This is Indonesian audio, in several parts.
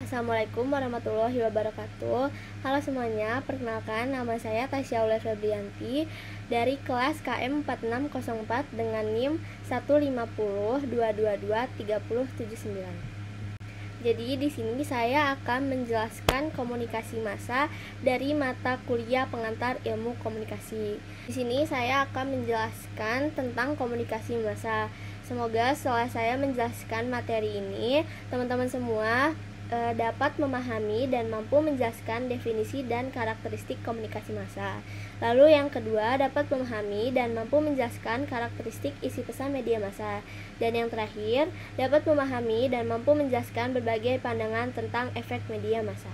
Assalamualaikum warahmatullahi wabarakatuh. Halo semuanya, perkenalkan nama saya Tasya Aulia Febrianti dari kelas KM 4604 dengan NIM 150222379. Jadi di sini saya akan menjelaskan komunikasi massa dari mata kuliah pengantar ilmu komunikasi. Di sini saya akan menjelaskan tentang komunikasi massa. Semoga setelah saya menjelaskan materi ini, teman-teman semua dapat memahami dan mampu menjelaskan definisi dan karakteristik komunikasi massa. Lalu yang kedua, dapat memahami dan mampu menjelaskan karakteristik isi pesan media massa. Dan yang terakhir, dapat memahami dan mampu menjelaskan berbagai pandangan tentang efek media massa.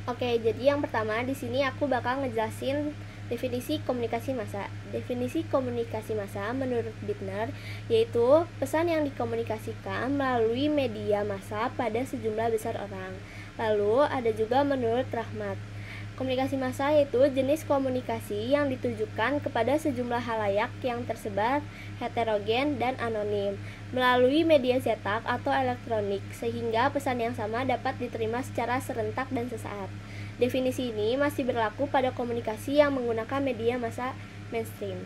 Oke, jadi yang pertama di sini aku bakal ngejelasin definisi komunikasi massa. Definisi komunikasi massa menurut Bittner yaitu pesan yang dikomunikasikan melalui media massa pada sejumlah besar orang. Lalu ada juga menurut Rahmat. Komunikasi massa yaitu jenis komunikasi yang ditujukan kepada sejumlah halayak yang tersebar, heterogen, dan anonim melalui media cetak atau elektronik sehingga pesan yang sama dapat diterima secara serentak dan sesaat. Definisi ini masih berlaku pada komunikasi yang menggunakan media massa mainstream.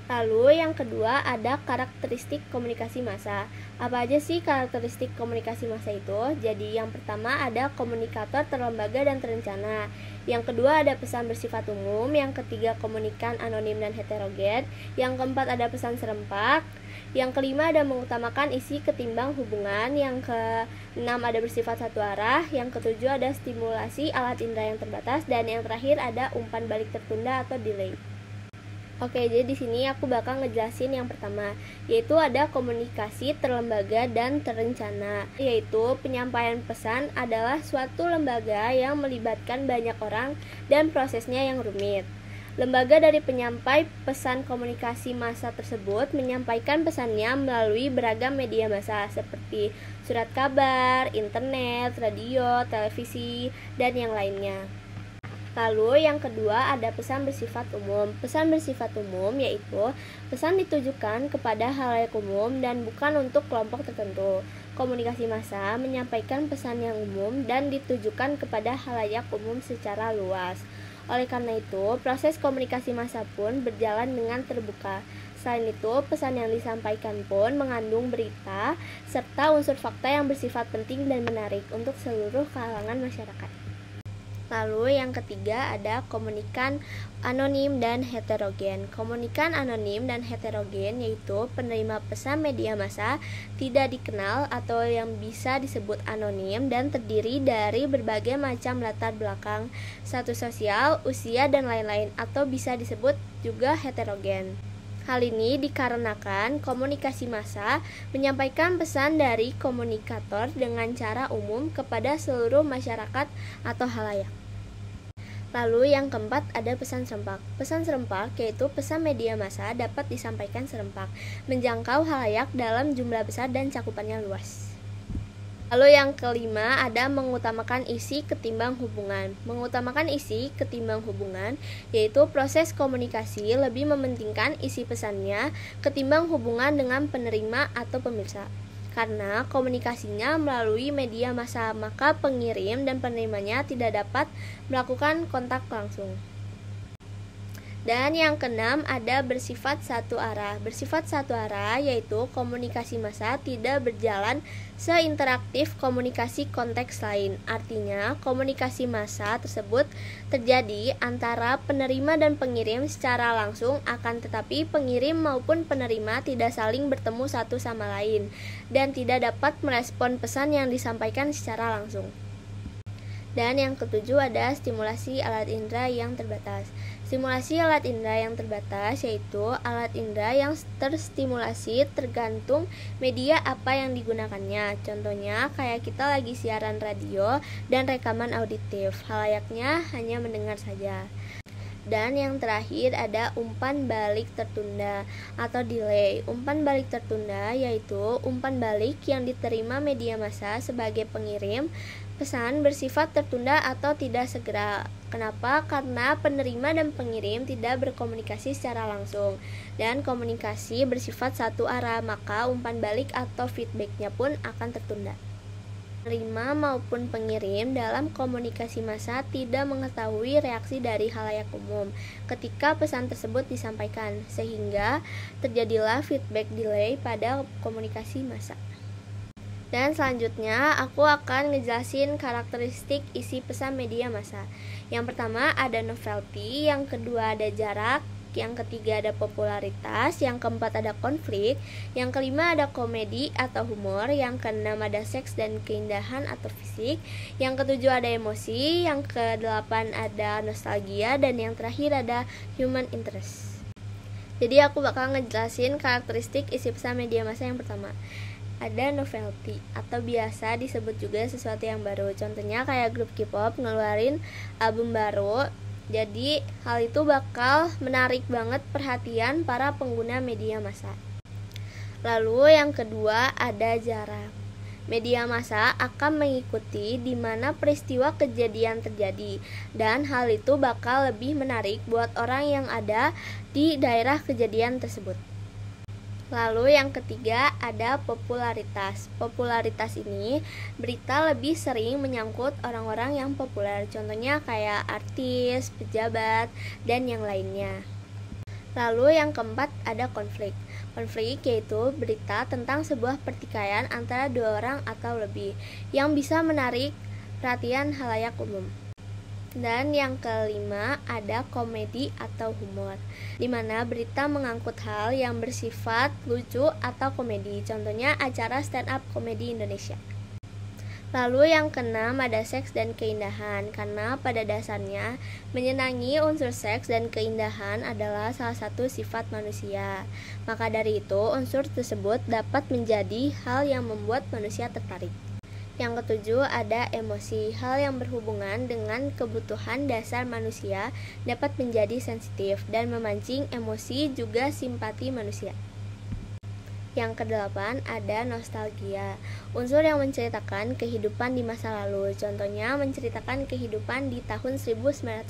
Lalu yang kedua ada karakteristik komunikasi massa. Apa aja sih karakteristik komunikasi massa itu? Jadi yang pertama ada komunikator terlembaga dan terencana. Yang kedua ada pesan bersifat umum. Yang ketiga komunikan anonim dan heterogen. Yang keempat ada pesan serempak. Yang kelima ada mengutamakan isi ketimbang hubungan. Yang keenam ada bersifat satu arah. Yang ketujuh ada stimulasi alat indera yang terbatas. Dan yang terakhir ada umpan balik tertunda atau delay. Oke, jadi di sini aku bakal ngejelasin yang pertama, yaitu ada komunikasi terlembaga dan terencana. Yaitu penyampaian pesan adalah suatu lembaga yang melibatkan banyak orang dan prosesnya yang rumit. Lembaga dari penyampai pesan komunikasi massa tersebut menyampaikan pesannya melalui beragam media massa seperti surat kabar, internet, radio, televisi, dan yang lainnya. Lalu yang kedua ada pesan bersifat umum. Pesan bersifat umum yaitu pesan ditujukan kepada halayak umum dan bukan untuk kelompok tertentu. Komunikasi massa menyampaikan pesan yang umum dan ditujukan kepada halayak umum secara luas. Oleh karena itu, proses komunikasi massa pun berjalan dengan terbuka. Selain itu, pesan yang disampaikan pun mengandung berita serta unsur fakta yang bersifat penting dan menarik untuk seluruh kalangan masyarakat. Lalu yang ketiga ada komunikan anonim dan heterogen. Komunikan anonim dan heterogen yaitu penerima pesan media massa tidak dikenal atau yang bisa disebut anonim dan terdiri dari berbagai macam latar belakang, status sosial, usia, dan lain-lain, atau bisa disebut juga heterogen. Hal ini dikarenakan komunikasi massa menyampaikan pesan dari komunikator dengan cara umum kepada seluruh masyarakat atau halayak. Lalu yang keempat ada pesan serempak. Pesan serempak yaitu pesan media massa dapat disampaikan serempak, menjangkau halayak dalam jumlah besar dan cakupannya luas. Lalu yang kelima ada mengutamakan isi ketimbang hubungan. Mengutamakan isi ketimbang hubungan yaitu proses komunikasi lebih mementingkan isi pesannya ketimbang hubungan dengan penerima atau pemirsa. Karena komunikasinya melalui media massa, maka pengirim dan penerimanya tidak dapat melakukan kontak langsung. Dan yang keenam ada bersifat satu arah. Bersifat satu arah yaitu komunikasi massa tidak berjalan seinteraktif komunikasi konteks lain. Artinya, komunikasi massa tersebut terjadi antara penerima dan pengirim secara langsung, akan tetapi pengirim maupun penerima tidak saling bertemu satu sama lain dan tidak dapat merespon pesan yang disampaikan secara langsung. Dan yang ketujuh ada stimulasi alat indera yang terbatas. Stimulasi alat indera yang terbatas yaitu alat indera yang terstimulasi tergantung media apa yang digunakannya. Contohnya kayak kita lagi siaran radio dan rekaman auditif, halayaknya hanya mendengar saja. Dan yang terakhir ada umpan balik tertunda atau delay. Umpan balik tertunda yaitu umpan balik yang diterima media massa sebagai pengirim pesan bersifat tertunda atau tidak segera. Kenapa? Karena penerima dan pengirim tidak berkomunikasi secara langsung dan komunikasi bersifat satu arah, maka umpan balik atau feedbacknya pun akan tertunda. Penerima maupun pengirim dalam komunikasi massa tidak mengetahui reaksi dari khalayak umum ketika pesan tersebut disampaikan, sehingga terjadilah feedback delay pada komunikasi massa. Dan selanjutnya aku akan ngejelasin karakteristik isi pesan media massa. Yang pertama ada novelty, yang kedua ada jarak, yang ketiga ada popularitas, yang keempat ada konflik, yang kelima ada komedi atau humor, yang keenam ada seks dan keindahan atau fisik, yang ketujuh ada emosi, yang kedelapan ada nostalgia, dan yang terakhir ada human interest. Jadi aku bakal ngejelasin karakteristik isi pesan media massa yang pertama. Ada novelty atau biasa disebut juga sesuatu yang baru. Contohnya kayak grup K-pop ngeluarin album baru. Jadi hal itu bakal menarik banget perhatian para pengguna media massa. Lalu yang kedua ada jarak. Media massa akan mengikuti di mana peristiwa kejadian terjadi, dan hal itu bakal lebih menarik buat orang yang ada di daerah kejadian tersebut. Lalu yang ketiga ada popularitas. Popularitas ini berita lebih sering menyangkut orang-orang yang populer. Contohnya kayak artis, pejabat, dan yang lainnya. Lalu yang keempat ada konflik. Konflik yaitu berita tentang sebuah pertikaian antara dua orang atau lebih yang bisa menarik perhatian khalayak umum. Dan yang kelima ada komedi atau humor, di mana berita mengangkut hal yang bersifat lucu atau komedi. Contohnya acara stand up komedi Indonesia. Lalu yang keenam ada seks dan keindahan, karena pada dasarnya menyenangi unsur seks dan keindahan adalah salah satu sifat manusia. Maka dari itu unsur tersebut dapat menjadi hal yang membuat manusia tertarik. Yang ketujuh ada emosi. Hal yang berhubungan dengan kebutuhan dasar manusia dapat menjadi sensitif dan memancing emosi juga simpati manusia. Yang kedelapan ada nostalgia. Unsur yang menceritakan kehidupan di masa lalu. Contohnya menceritakan kehidupan di tahun 1980.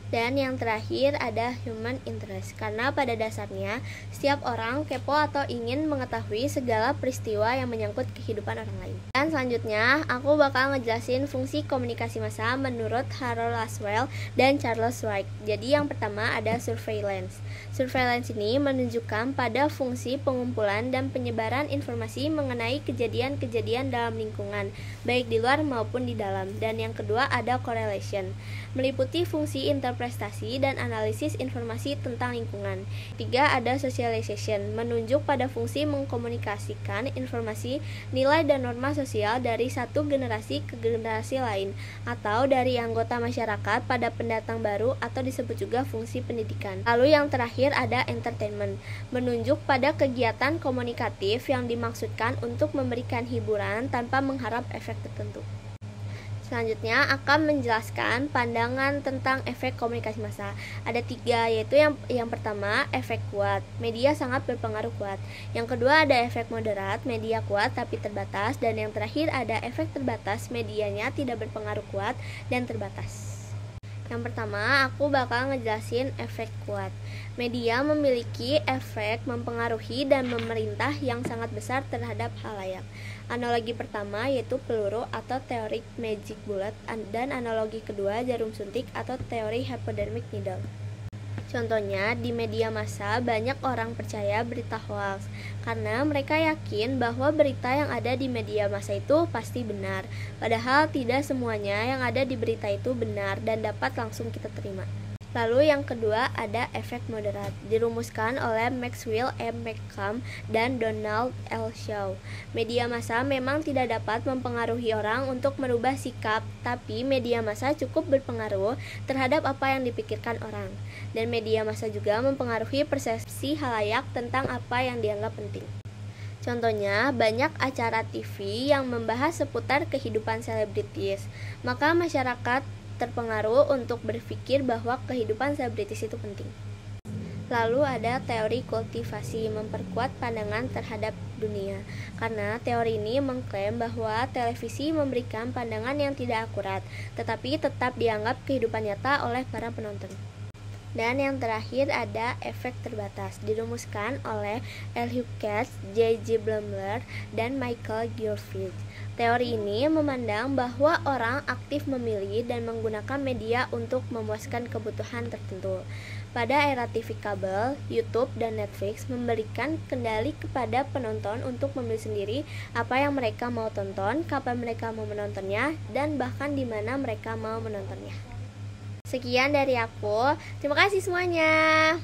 Dan yang terakhir ada human interest, karena pada dasarnya setiap orang kepo atau ingin mengetahui segala peristiwa yang menyangkut kehidupan orang lain. Dan selanjutnya aku bakal ngejelasin fungsi komunikasi massa menurut Harold Laswell dan Charles Wright. Jadi yang pertama ada surveillance. Surveillance ini menunjukkan pada fungsi pengumpulan dan penyebaran informasi mengenai kejadian-kejadian dalam lingkungan, baik di luar maupun di dalam. Dan yang kedua ada correlation, meliputi fungsi interpretasi dan analisis informasi tentang lingkungan. Tiga ada socialization, menunjuk pada fungsi mengkomunikasikan informasi, nilai dan norma sosial dari satu generasi ke generasi lain, atau dari anggota masyarakat pada pendatang baru, atau disebut juga fungsi pendidikan. Lalu yang terakhir ada entertainment, menunjuk pada kegiatan komunikatif yang dimaksudkan untuk memberikan hiburan tanpa mengharap efek tertentu. Selanjutnya akan menjelaskan pandangan tentang efek komunikasi massa. Ada tiga, yaitu yang pertama efek kuat, media sangat berpengaruh kuat. Yang kedua ada efek moderat, media kuat tapi terbatas. Dan yang terakhir ada efek terbatas, medianya tidak berpengaruh kuat dan terbatas. Yang pertama, aku bakal ngejelasin efek kuat. Media memiliki efek mempengaruhi dan memerintah yang sangat besar terhadap khalayak. Analogi pertama yaitu peluru atau teori magic bullet, dan analogi kedua jarum suntik atau teori hypodermic needle. Contohnya, di media massa banyak orang percaya berita hoax karena mereka yakin bahwa berita yang ada di media massa itu pasti benar, padahal tidak semuanya yang ada di berita itu benar dan dapat langsung kita terima. Lalu yang kedua ada efek moderat, dirumuskan oleh Maxwell M. Malcolm dan Donald L. Shaw. Media massa memang tidak dapat mempengaruhi orang untuk merubah sikap, tapi media massa cukup berpengaruh terhadap apa yang dipikirkan orang. Dan media massa juga mempengaruhi persepsi khalayak tentang apa yang dianggap penting. Contohnya, banyak acara TV yang membahas seputar kehidupan selebritis, maka masyarakat terpengaruh untuk berpikir bahwa kehidupan selebritis itu penting. Lalu ada teori kultivasi, memperkuat pandangan terhadap dunia, karena teori ini mengklaim bahwa televisi memberikan pandangan yang tidak akurat, tetapi tetap dianggap kehidupan nyata oleh para penonton. Dan yang terakhir ada efek terbatas, dirumuskan oleh L. Hughes, J.G. Blumler, dan Michael Gilfield. Teori ini memandang bahwa orang aktif memilih dan menggunakan media untuk memuaskan kebutuhan tertentu. Pada era TV kabel, YouTube dan Netflix memberikan kendali kepada penonton untuk memilih sendiri apa yang mereka mau tonton, kapan mereka mau menontonnya, dan bahkan di mana mereka mau menontonnya. Sekian dari aku. Terima kasih semuanya.